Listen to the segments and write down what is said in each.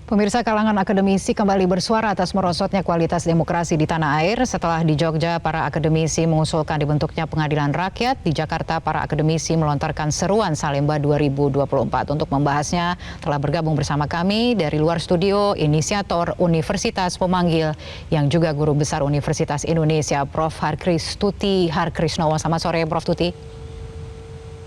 Pemirsa, kalangan akademisi kembali bersuara atas merosotnya kualitas demokrasi di tanah air. Setelah di Jogja, para akademisi mengusulkan dibentuknya pengadilan rakyat. Di Jakarta, para akademisi melontarkan seruan Salemba 2024. Untuk membahasnya, telah bergabung bersama kami dari luar studio, inisiator Universitas Pemanggil, yang juga Guru Besar Universitas Indonesia, Prof. Harkristuti Harkrisnowo. Selamat sore, Prof. Tuti.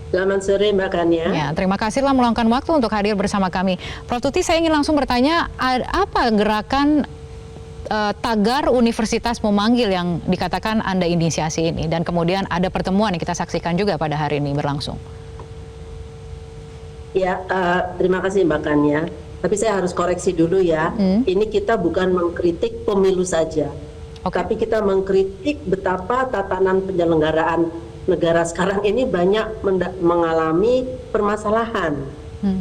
Selamat sore Mbak Kania. Ya, terima kasih telah meluangkan waktu untuk hadir bersama kami. Prof. Tuti, saya ingin langsung bertanya, apa gerakan tagar Universitas Memanggil yang dikatakan Anda inisiasi ini, dan kemudian ada pertemuan yang kita saksikan juga pada hari ini berlangsung? Ya, terima kasih Mbak Kania. Tapi saya harus koreksi dulu ya. Ini kita bukan mengkritik pemilu saja, tapi kita mengkritik betapa tatanan penyelenggaraan negara sekarang ini banyak mengalami permasalahan.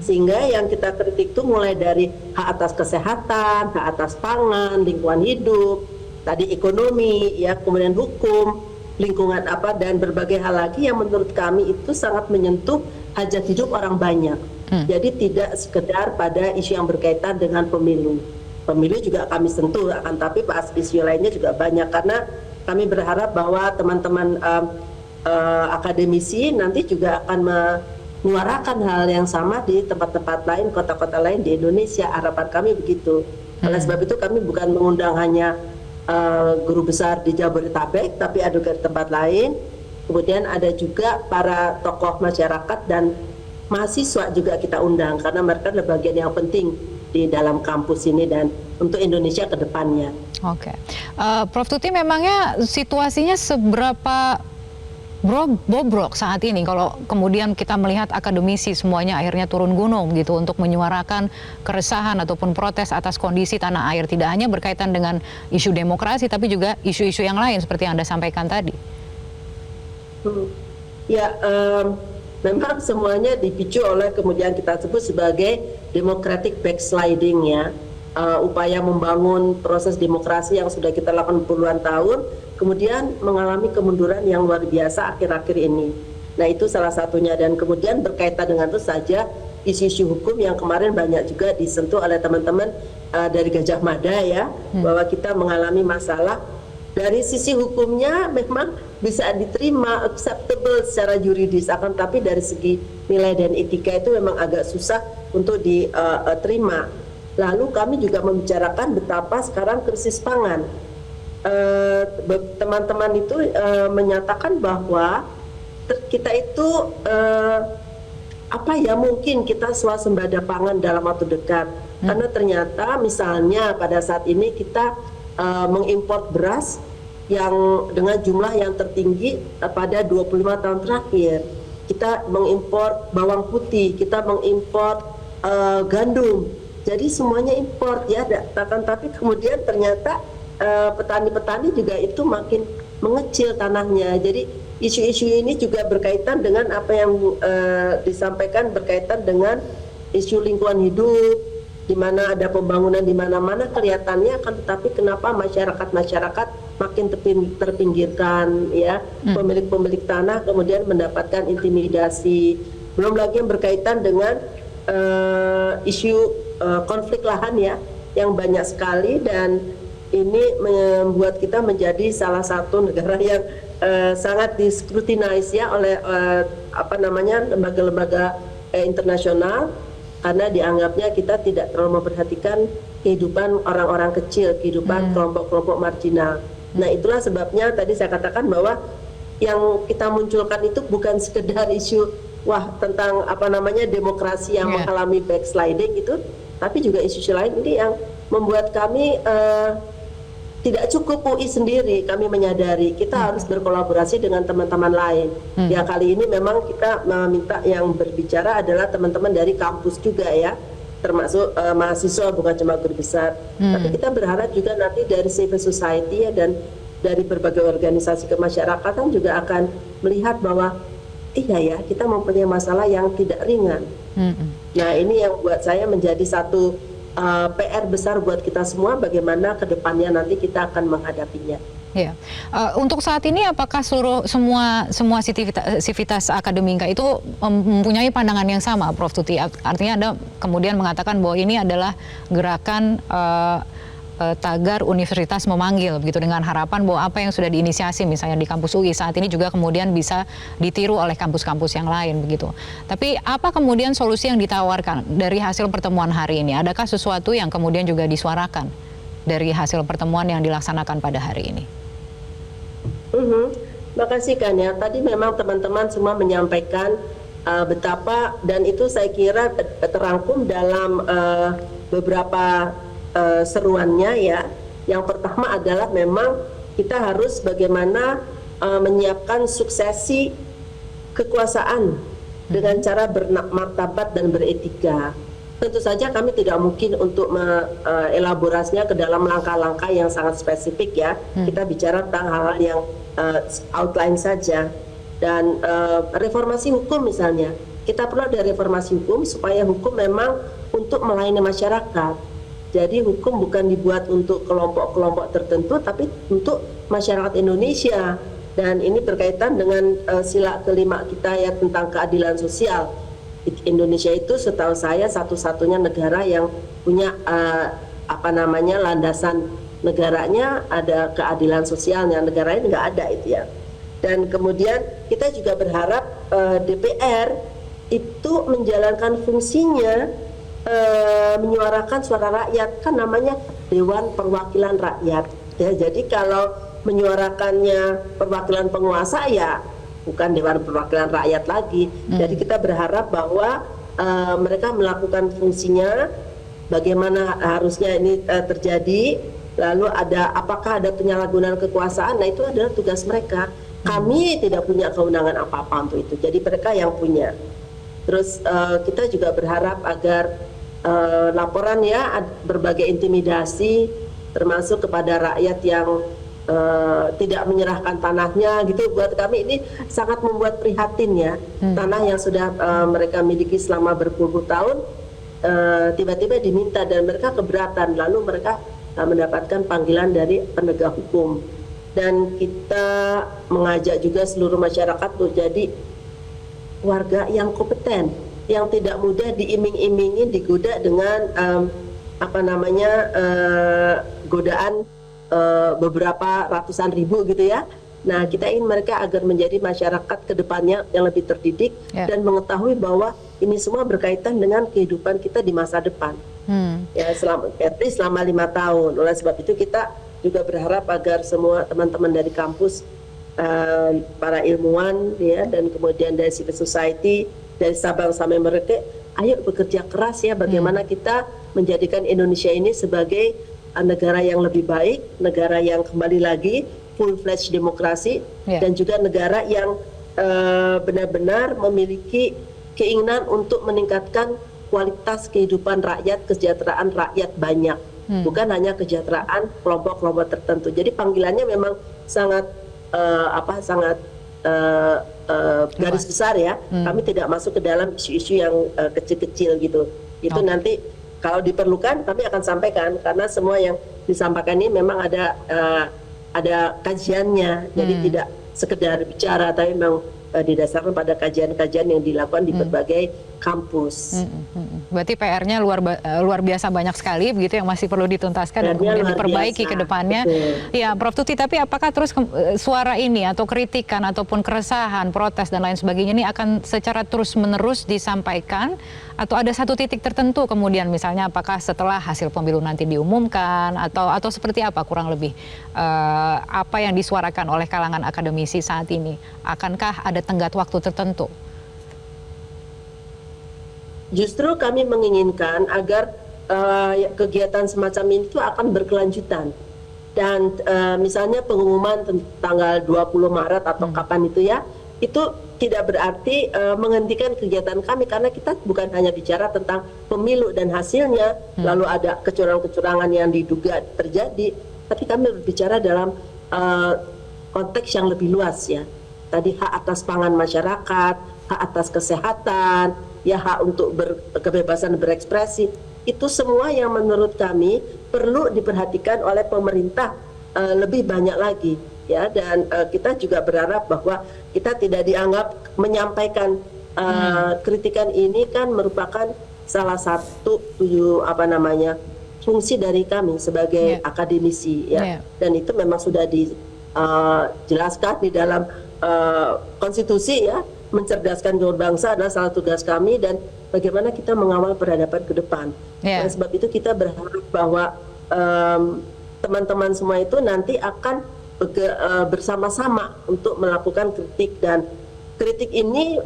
Sehingga yang kita kritik itu mulai dari hak atas kesehatan, hak atas pangan, lingkungan hidup, tadi ekonomi, ya, kemudian hukum, lingkungan dan berbagai hal lagi yang menurut kami itu sangat menyentuh hajat hidup orang banyak. Jadi tidak sekedar pada isu yang berkaitan dengan pemilu. Pemilu juga kami sentuh, tapi isu lainnya juga banyak, karena kami berharap bahwa teman-teman akademisi nanti juga akan menyuarakan hal yang sama di tempat-tempat lain, kota-kota lain di Indonesia. Harapan kami begitu. Oleh sebab itu kami bukan mengundang hanya guru besar di Jabodetabek, tapi ada dari tempat lain. Kemudian ada juga para tokoh masyarakat dan mahasiswa juga kita undang, karena mereka adalah bagian yang penting di dalam kampus ini dan untuk Indonesia ke depannya. Oke. Prof. Tuti, memangnya situasinya seberapa bobrok saat ini kalau kemudian kita melihat akademisi semuanya akhirnya turun gunung gitu untuk menyuarakan keresahan ataupun protes atas kondisi tanah air, tidak hanya berkaitan dengan isu demokrasi tapi juga isu-isu yang lain seperti yang Anda sampaikan tadi? Ya, memang semuanya dipicu oleh kemudian kita sebut sebagai democratic backsliding, ya. Upaya membangun proses demokrasi yang sudah kita lakukan puluhan tahun, kemudian mengalami kemunduran yang luar biasa akhir-akhir ini. Nah, itu salah satunya, dan kemudian berkaitan dengan itu saja isu-isu hukum yang kemarin banyak juga disentuh oleh teman-teman dari Gajah Mada, ya, bahwa kita mengalami masalah dari sisi hukumnya memang bisa diterima, acceptable secara yuridis, akan tapi dari segi nilai dan etika itu memang agak susah untuk diterima. Lalu kami juga membicarakan betapa sekarang krisis pangan. Teman-teman itu menyatakan bahwa kita itu mungkin kita swasembada pangan dalam waktu dekat, karena ternyata misalnya pada saat ini kita mengimpor beras yang dengan jumlah yang tertinggi pada 25 tahun terakhir. Kita mengimpor bawang putih, kita mengimpor gandum. Jadi semuanya impor, ya, tapi kemudian ternyata petani-petani juga itu makin mengecil tanahnya. Jadi isu-isu ini juga berkaitan dengan apa yang disampaikan berkaitan dengan isu lingkungan hidup, di mana ada pembangunan di mana-mana kelihatannya, kan, tetapi kenapa masyarakat makin terpinggirkan, ya, pemilik-pemilik tanah kemudian mendapatkan intimidasi. Belum lagi yang berkaitan dengan isu konflik lahan, ya, yang banyak sekali, dan ini membuat kita menjadi salah satu negara yang sangat discrutinize, ya, oleh lembaga-lembaga internasional, karena dianggapnya kita tidak terlalu memperhatikan kehidupan orang-orang kecil, kehidupan kelompok-kelompok marginal. Nah, itulah sebabnya tadi saya katakan bahwa yang kita munculkan itu bukan sekedar isu tentang demokrasi yang mengalami backsliding itu, tapi juga isu-isu lain ini yang membuat kami tidak cukup UI sendiri. Kami menyadari kita harus berkolaborasi dengan teman-teman lain. Ya, kali ini memang kita meminta yang berbicara adalah teman-teman dari kampus juga, ya, termasuk mahasiswa, bukan cuma guru besar. Tapi kita berharap juga nanti dari civil society, ya, dan dari berbagai organisasi kemasyarakatan juga akan melihat bahwa iya, ya, kita mempunyai masalah yang tidak ringan. Nah, ini yang buat saya menjadi satu PR besar buat kita semua, bagaimana ke depannya nanti kita akan menghadapinya. Ya, untuk saat ini apakah semua sivitas akademika itu mempunyai pandangan yang sama, Prof. Tuti? Artinya Anda kemudian mengatakan bahwa ini adalah gerakan tagar universitas memanggil, begitu, dengan harapan bahwa apa yang sudah diinisiasi misalnya di kampus UI saat ini juga kemudian bisa ditiru oleh kampus-kampus yang lain, begitu. Tapi apa kemudian solusi yang ditawarkan dari hasil pertemuan hari ini? Adakah sesuatu yang kemudian juga disuarakan dari hasil pertemuan yang dilaksanakan pada hari ini? Makasih kan ya. Tadi memang teman-teman semua menyampaikan betapa, dan itu saya kira terangkum dalam beberapa seruannya ya. Yang pertama adalah memang kita harus bagaimana menyiapkan suksesi kekuasaan dengan cara bermartabat dan beretika. Tentu saja kami tidak mungkin untuk mengelaborasinya ke dalam langkah-langkah yang sangat spesifik ya. Kita bicara tentang hal-hal yang outline saja. Dan reformasi hukum misalnya, kita perlu ada reformasi hukum supaya hukum memang untuk melayani masyarakat. Jadi hukum bukan dibuat untuk kelompok-kelompok tertentu, tapi untuk masyarakat Indonesia. Dan ini berkaitan dengan sila kelima kita ya, tentang keadilan sosial. Indonesia itu setahu saya satu-satunya negara yang punya landasan negaranya ada keadilan sosialnya, negara lain nggak ada itu ya. Dan kemudian kita juga berharap DPR itu menjalankan fungsinya, menyuarakan suara rakyat, kan namanya Dewan Perwakilan Rakyat ya. Jadi kalau menyuarakannya perwakilan penguasa ya bukan Dewan Perwakilan Rakyat lagi. Jadi kita berharap bahwa mereka melakukan fungsinya, bagaimana harusnya ini terjadi, lalu apakah ada penyalahgunaan kekuasaan, nah itu adalah tugas mereka. Kami tidak punya kewenangan apa-apa untuk itu, jadi mereka yang punya. Terus kita juga berharap agar laporan ya, berbagai intimidasi termasuk kepada rakyat yang tidak menyerahkan tanahnya gitu, buat kami ini sangat membuat prihatin ya. Tanah yang sudah mereka miliki selama berpuluh tahun tiba-tiba diminta dan mereka keberatan, lalu mereka mendapatkan panggilan dari penegak hukum. Dan kita mengajak juga seluruh masyarakat untuk jadi warga yang kompeten, yang tidak mudah diiming-imingi, digoda dengan godaan beberapa ratusan ribu gitu ya. Nah, kita ingin mereka agar menjadi masyarakat kedepannya yang lebih terdidik dan mengetahui bahwa ini semua berkaitan dengan kehidupan kita di masa depan. Ya, selama 5 tahun. Oleh sebab itu kita juga berharap agar semua teman-teman dari kampus, para ilmuwan ya, dan kemudian dari civil society, dari Sabang sampai Merauke, ayo bekerja keras ya, bagaimana kita menjadikan Indonesia ini sebagai negara yang lebih baik, negara yang kembali lagi full-fledged demokrasi, dan juga negara yang benar-benar memiliki keinginan untuk meningkatkan kualitas kehidupan rakyat, kesejahteraan rakyat banyak, bukan hanya kesejahteraan kelompok-kelompok tertentu. Jadi panggilannya memang sangat garis besar ya. Kami tidak masuk ke dalam isu-isu yang kecil-kecil gitu. Itu nanti kalau diperlukan kami akan sampaikan, karena semua yang disampaikan ini memang ada kajiannya, jadi tidak sekedar bicara, tapi memang didasarkan pada kajian-kajian yang dilakukan di berbagai kampus. Berarti PR-nya luar biasa banyak sekali begitu, yang masih perlu dituntaskan dan kemudian diperbaiki ke depannya. Ya, Prof. Tuti, tapi apakah terus suara ini atau kritikan ataupun keresahan, protes dan lain sebagainya ini akan secara terus-menerus disampaikan, atau ada satu titik tertentu kemudian, misalnya apakah setelah hasil pemilu nanti diumumkan, atau seperti apa kurang lebih apa yang disuarakan oleh kalangan akademisi saat ini? Akankah ada tenggat waktu tertentu? Justru kami menginginkan agar kegiatan semacam ini itu akan berkelanjutan. Dan misalnya pengumuman tanggal 20 Maret atau kapan itu ya, itu tidak berarti menghentikan kegiatan kami, karena kita bukan hanya bicara tentang pemilu dan hasilnya, lalu ada kecurangan-kecurangan yang diduga terjadi, tapi kami berbicara dalam konteks yang lebih luas ya. Tadi hak atas pangan masyarakat, hak atas kesehatan, ya hak untuk kebebasan berekspresi, itu semua yang menurut kami perlu diperhatikan oleh pemerintah lebih banyak lagi ya, dan kita juga berharap bahwa kita tidak dianggap menyampaikan kritikan ini kan merupakan salah satu fungsi dari kami sebagai akademisi ya, dan itu memang sudah dijelaskan di dalam konstitusi ya, mencerdaskan jiwa bangsa adalah salah tugas kami dan bagaimana kita mengawal peradaban ke depan. Oleh sebab itu kita berharap bahwa teman-teman semua itu nanti akan bersama-sama untuk melakukan kritik, dan kritik ini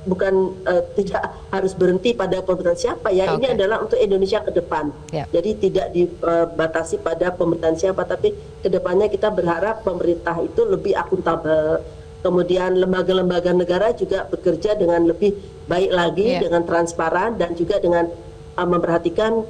bukan tidak harus berhenti pada pemerintahan siapa ya, ini adalah untuk Indonesia ke depan. Jadi tidak dibatasi pada pemerintahan siapa, tapi kedepannya kita berharap pemerintah itu lebih akuntabel, kemudian lembaga-lembaga negara juga bekerja dengan lebih baik lagi, dengan transparan dan juga dengan memperhatikan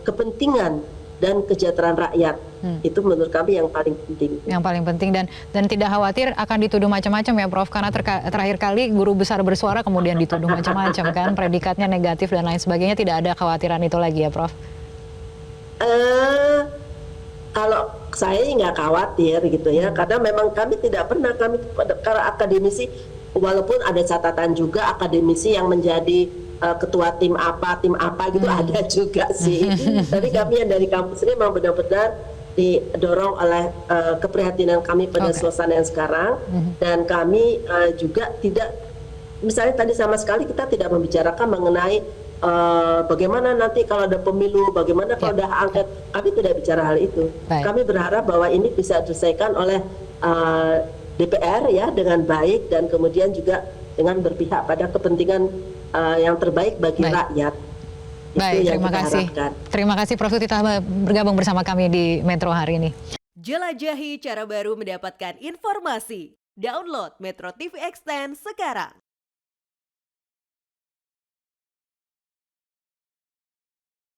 kepentingan dan kesejahteraan rakyat. Itu menurut kami yang paling penting. Yang paling penting, dan tidak khawatir akan dituduh macam-macam ya Prof, karena terakhir kali guru besar bersuara kemudian dituduh macam-macam kan, predikatnya negatif dan lain sebagainya, tidak ada khawatiran itu lagi ya Prof? Kalau saya nggak khawatir gitu ya, karena memang kami tidak pernah, para akademisi, walaupun ada catatan juga akademisi yang menjadi ketua tim apa gitu ada juga sih. Tapi kami yang dari kampus ini memang benar-benar didorong oleh keprihatinan kami pada suasana yang sekarang, dan kami juga tidak, misalnya tadi sama sekali kita tidak membicarakan mengenai bagaimana nanti kalau ada pemilu, bagaimana kalau ada angket, kami tidak bicara hal itu. Kami berharap bahwa ini bisa diselesaikan oleh DPR ya dengan baik, dan kemudian juga dengan berpihak pada kepentingan yang terbaik bagi rakyat. Baik, terima kasih. Terima kasih Prof Tuti telah bergabung bersama kami di Metro hari ini. Jelajahi cara baru mendapatkan informasi. Download Metro TV Extend sekarang.